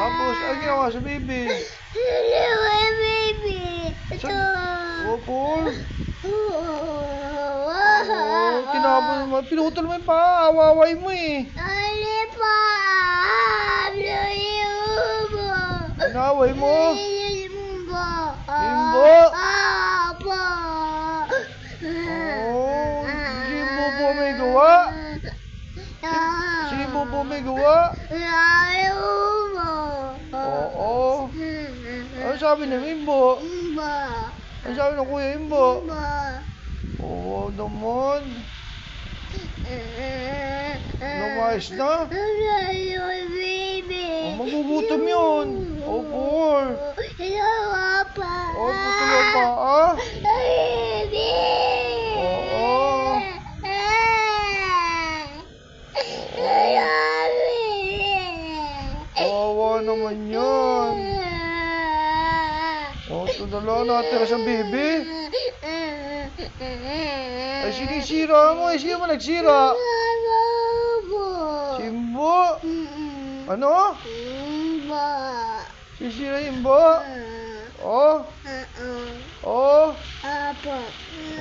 Tapos, ano ginawa sa baby? Paul. Tinapon naman. Pinutol mo yung paa. Awaway mo eh. Inaway mo. Imbo. Si Bobo may gawa. Si Bobo may gawa. Oo. Ano sabi ng Imbo? Ano sabi ng Kuya Imbo? Oo naman. Lumayas na. Magugutom yun. Oh, Paul. Oh, putol ang paa. Oo. Kawawa naman yan. Oh, ito na lang natira sa baby. Ay, sinisira mo. Ay, sino mo nagsira? Simbo. Ano? Sisira Imbo? Oh? Oh?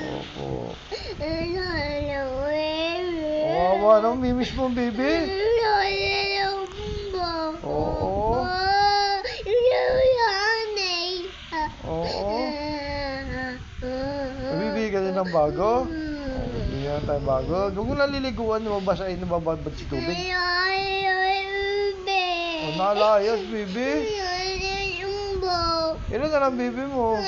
Opo. Kawawa naman. Mimiss mo, baby. Oo. Oo. Nabibigyan ka din ng bago? Bibigyan tayo bago. Huwag mo naliliguan, mabasahin, nababad si tubig. O, nalayas, baby. Ilan na lang, baby mo?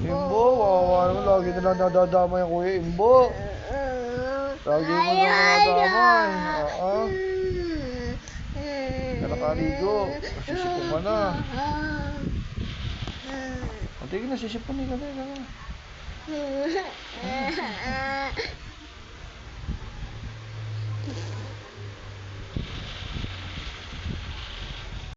Imbo, wawa naman. Lagi na lang nadadama yung Kuya Imbo. Lagi mo na nadadamay. Oo. Nakaligo. Sisipon ka na. Tignan, sisipon ka na.